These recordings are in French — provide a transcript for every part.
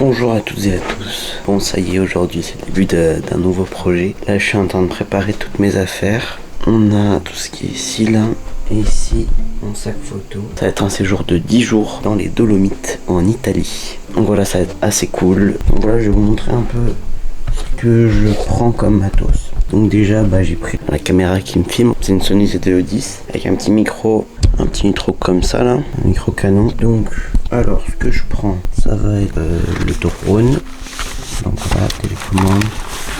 Bonjour à toutes et à tous. Bon, ça y est, aujourd'hui c'est le début d'un nouveau projet. Là je suis en train de préparer toutes mes affaires. On a tout ce qui est ici, là, et ici mon sac photo. Ça va être un séjour de 10 jours dans les Dolomites en Italie. Donc voilà, ça va être assez cool. Donc voilà, je vais vous montrer un peu ce que je prends comme matos. Donc déjà, j'ai pris la caméra qui me filme. C'est une Sony ZV-E10 avec un petit micro comme ça là, un micro canon. Donc alors ce que je prends, ça va être le drone. Donc voilà, télécommande,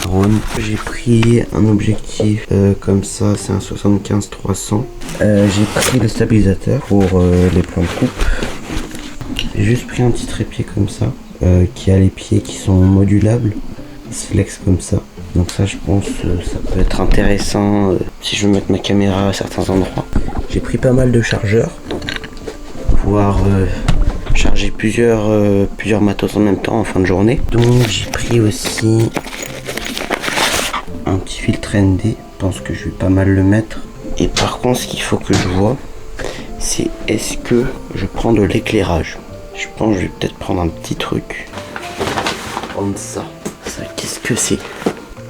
drone. J'ai pris un objectif comme ça, c'est un 75-300. J'ai pris le stabilisateur pour les plans de coupe. J'ai juste pris un petit trépied comme ça, qui a les pieds qui sont modulables. Il se flex comme ça. Donc ça, je pense ça peut être intéressant si je veux mettre ma caméra à certains endroits. J'ai pris pas mal de chargeurs pour pouvoir charger plusieurs matos en même temps en fin de journée. Donc j'ai pris aussi un petit filtre ND. Je pense que je vais pas mal le mettre. Et par contre, ce qu'il faut que je vois, c'est est-ce que je prends de l'éclairage. Je pense que je vais peut-être prendre un petit truc. Prendre ça. Ça, qu'est-ce que c'est?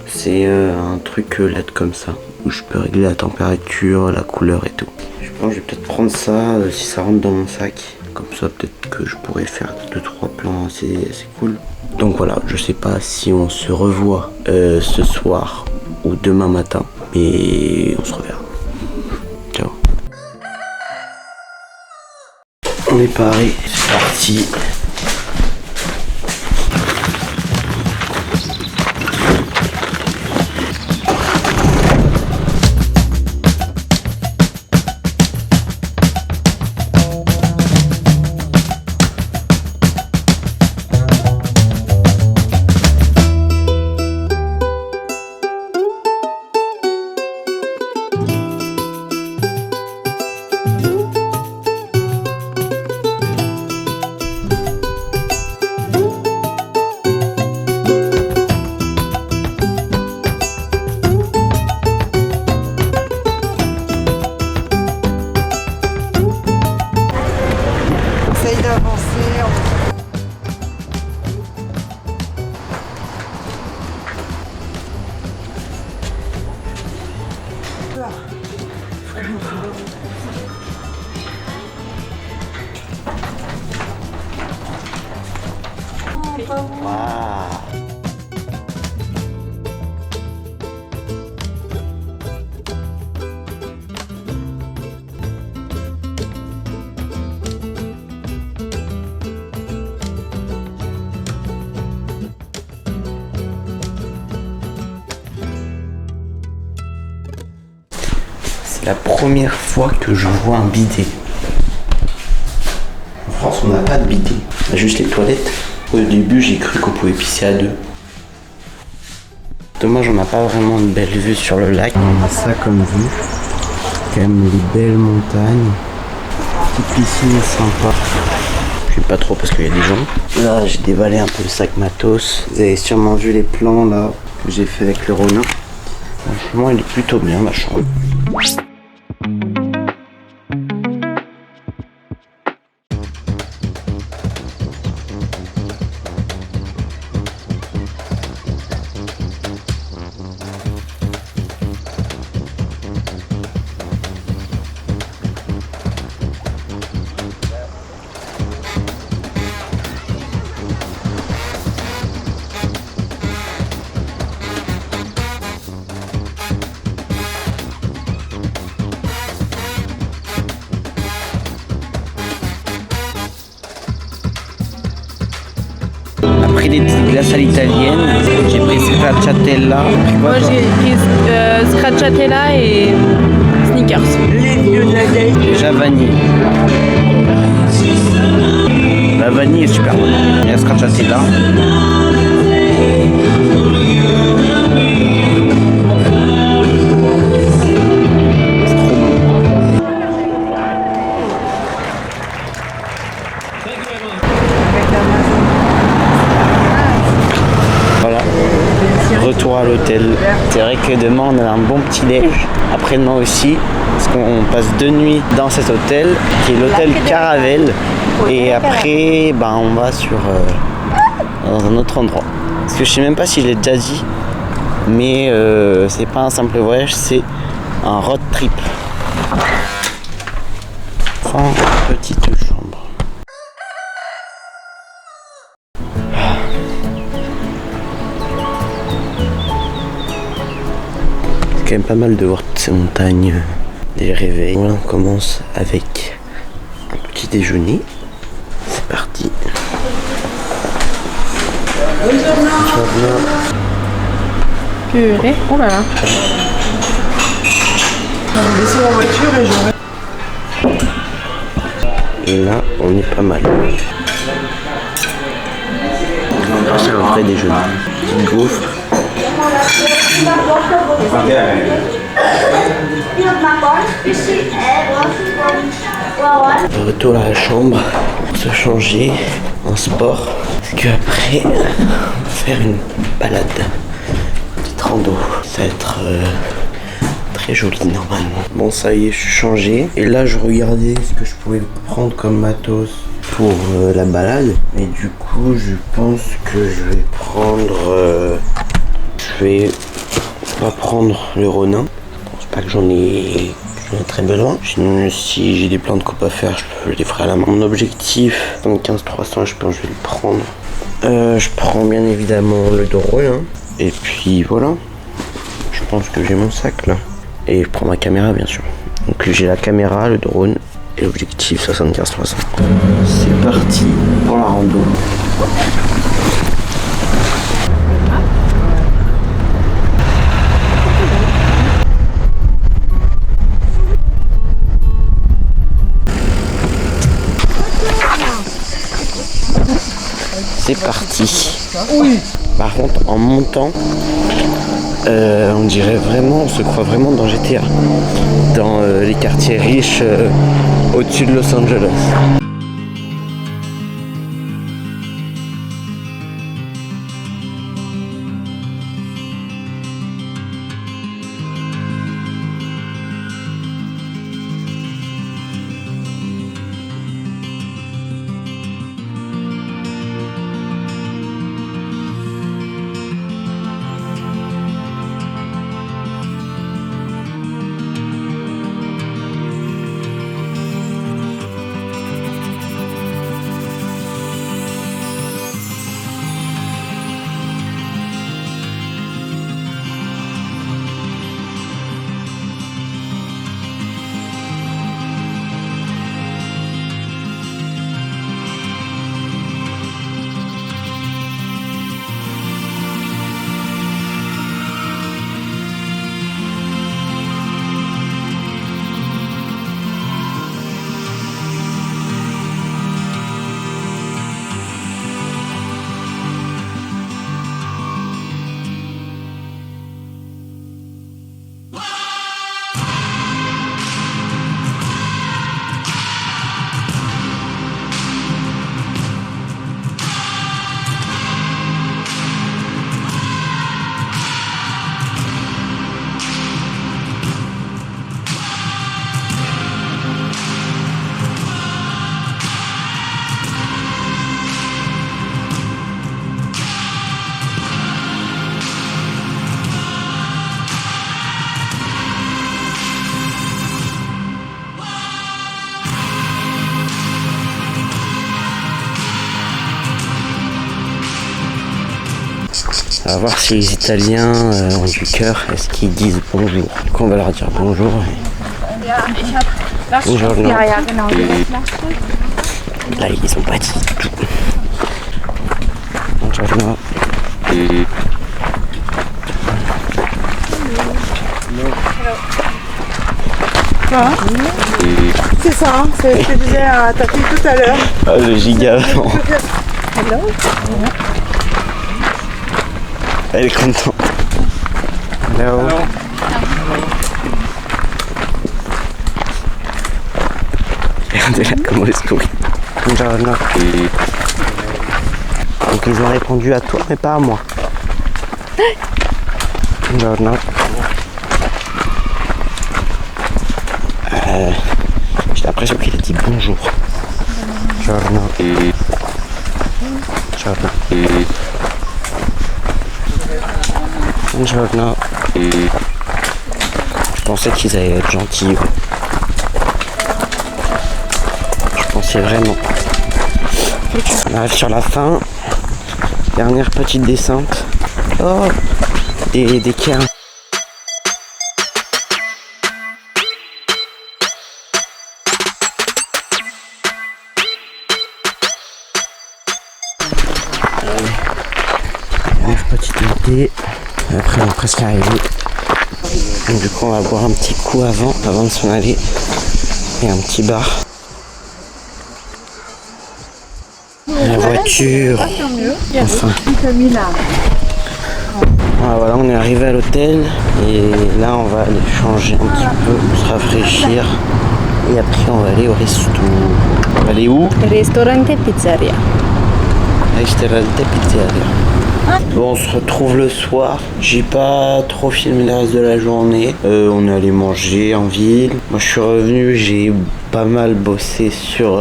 C'est un truc LED comme ça, où je peux régler la température, la couleur et tout. Je pense que je vais peut-être prendre ça si ça rentre dans mon sac. Comme ça, peut-être que je pourrais faire 2-3 plans assez cool. Donc voilà, je sais pas si on se revoit ce soir ou demain matin, mais on se reverra. Ciao. On est paré, c'est parti. Essaye d'avancer. Waouh. C'est la première fois que je vois un bidet. En France, on n'a pas de bidet. On a juste les toilettes. Au début, j'ai cru qu'on pouvait pisser à deux. Dommage, on n'a pas vraiment une belle vue sur le lac. On a ça comme vue. Quand même des belles montagnes. Petite piscine sympa. Je sais pas trop parce qu'il y a des gens. Là, j'ai déballé un peu le sac matos. Vous avez sûrement vu les plans là que j'ai fait avec le Ronin. Franchement, il est plutôt bien ma chambre. Pris des petites glaces à l'italienne, j'ai pris stracciatella. Moi j'ai pris stracciatella et Snickers. Déjà vanille. La vanille est super bonne. Et la stracciatella. C'est trop bon. Voilà. Retour à l'hôtel. C'est vrai que demain on a un bon petit déj. Après-demain aussi. Parce qu'on passe 2 nuits dans cet hôtel, qui est l'hôtel Caravelle. Et après, on va sur dans un autre endroit. Parce que je sais même pas si je l'ai déjà dit, mais c'est pas un simple voyage, c'est un road trip. Enfin, petite chambre. C'est quand même pas mal de voir toutes ces montagnes, des réveils. Voilà, on commence avec un petit déjeuner. C'est parti. Purée. Oh là là. Laissez en voiture et j'aurai. Et là, on est pas mal. C'est un vrai déjeuner. Petite gaufre. Retour à la chambre pour se changer en sport. Parce qu'après, on va faire une balade. Une petite rando. Ça va être très joli normalement. Bon, ça y est, je suis changé. Et là, je regardais ce que je pouvais prendre comme matos pour la balade. Et du coup, je pense que je vais prendre... je vais pas prendre le Ronin. Je pense pas que j'en ai très besoin. Sinon, si j'ai des plans de coupe à faire, je les ferai à la main. Mon objectif, 75-300, je pense que je vais le prendre. Je prends bien évidemment le drone. Hein. Et puis voilà. Je pense que j'ai mon sac là. Et je prends ma caméra bien sûr. Donc j'ai la caméra, le drone et l'objectif 75-300. C'est parti pour la rando. C'est parti. Oui. Par contre, en montant, on dirait vraiment, on se croit vraiment dans GTA, dans les quartiers riches au-dessus de Los Angeles. On va voir si les Italiens ont du cœur, est-ce qu'ils disent bonjour. Donc on va leur dire bonjour. Bonjour. Là ils ont pas dit tout. Bonjour. C'est ça, hein, c'est ce que je disais à ta fille tout à l'heure. Ah, le giga. Hello. Elle est contente. Hello. Regardez-la comment elle sourit. Donc ils ont répondu à toi mais pas à moi. J'ai l'impression qu'il a dit bonjour. Buongiorno. Buongiorno. Je pensais qu'ils allaient être gentils. Je pensais vraiment. On arrive sur la fin. Dernière petite descente. Oh, des cairns. Dernière petite montée. Après on est presque arrivé. Donc, du coup on va boire un petit coup avant de s'en aller. Et un petit bar. La voiture. Enfin. Voilà, on est arrivé à l'hôtel et là on va aller changer un petit peu, se rafraîchir et après on va aller au resto. On va aller où? Ristorante pizzeria. Ristorante pizzeria. Bon, on se retrouve le soir. J'ai pas trop filmé le reste de la journée. On est allé manger en ville. Moi je suis revenu, j'ai pas mal bossé sur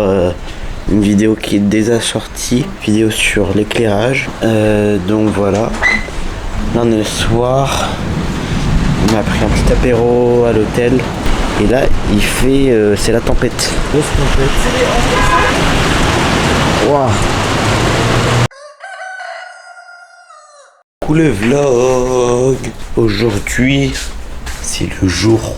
une vidéo qui est déjà sortie, vidéo sur l'éclairage. Donc voilà. Là on est le soir, on a pris un petit apéro à l'hôtel et là il fait, c'est la tempête. Grosse tempête. Waouh. Cool le vlog. Aujourd'hui c'est le jour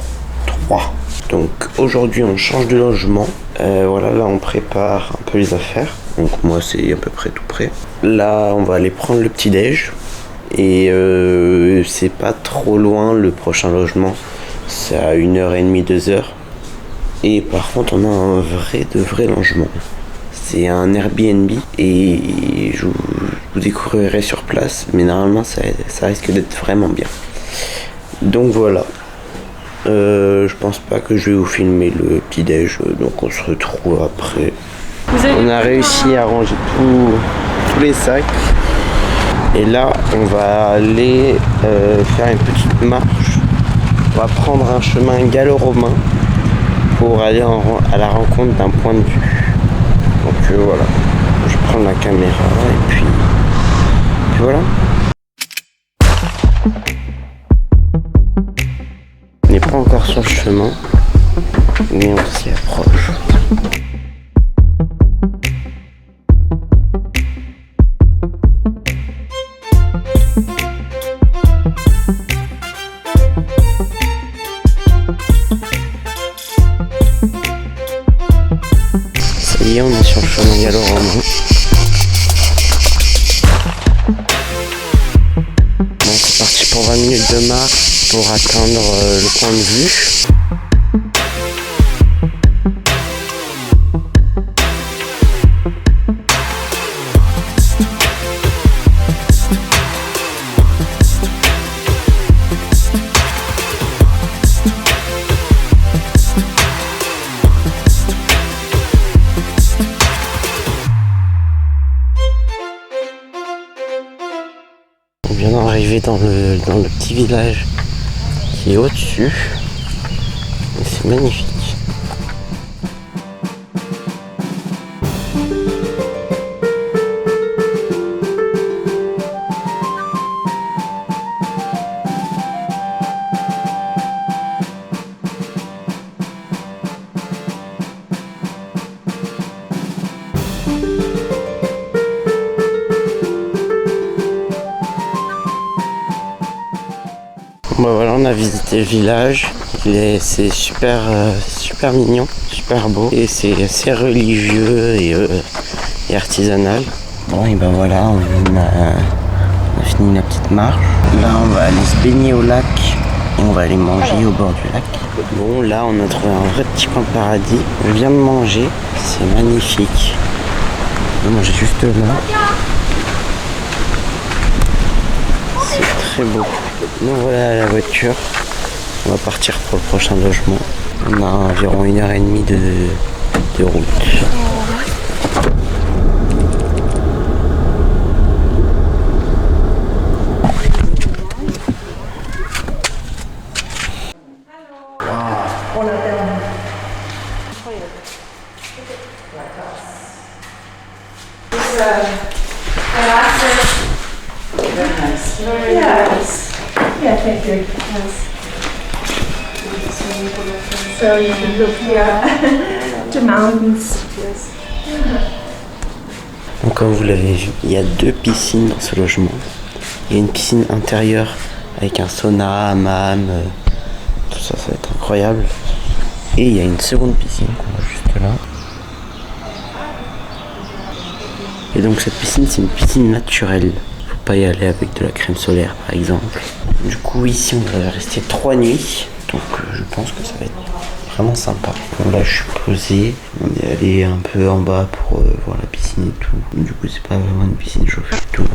3. Donc aujourd'hui on change de logement. Voilà, là on prépare un peu les affaires. Donc moi c'est à peu près tout prêt. Là on va aller prendre le petit déj. Et c'est pas trop loin le prochain logement, c'est à 1h30, 2h. Et par contre on a un vrai logement. C'est un Airbnb et je vous découvrirai sur place, mais normalement ça risque d'être vraiment bien. Donc voilà. Je pense pas que je vais vous filmer le petit déj, donc on se retrouve après. On a réussi à ranger tous les sacs. Et là, on va aller faire une petite marche. On va prendre un chemin gallo-romain pour aller à la rencontre d'un point de vue. Donc voilà, je vais prendre la caméra et puis voilà. On n'est pas encore sur le chemin, mais on s'y approche. Et on est sur le chemin gallo-romain. Bon, c'est parti pour 20 minutes de marche pour atteindre le point de vue. On vient d'arriver dans le petit village qui est au-dessus. Et c'est magnifique. Bah voilà, on a visité le village. C'est super mignon, super beau et c'est assez religieux et artisanal. Bon et ben voilà, on a fini la petite marche. Là on va aller se baigner au lac et on va aller manger au bord du lac. Bon là on a trouvé un vrai petit coin de paradis. On vient de manger, c'est magnifique. On va manger juste là. C'est très beau. Nous voilà la voiture. On va partir pour le prochain logement. On a environ 1h30 de route. Yeah, thank you. So you can look here, the mountains. Donc comme vous l'avez vu, il y a 2 piscines dans ce logement. Il y a une piscine intérieure avec un sauna, hammam, tout ça, ça va être incroyable. Et il y a une seconde piscine qu'on voit juste là. Et donc cette piscine, c'est une piscine naturelle. Faut pas y aller avec de la crème solaire par exemple. Du coup ici on va rester 3 nuits. Donc je pense que ça va être vraiment sympa. Bon, là je suis posé. On est allé un peu en bas pour voir la piscine et tout. Du coup c'est pas vraiment une piscine chauffée du tout.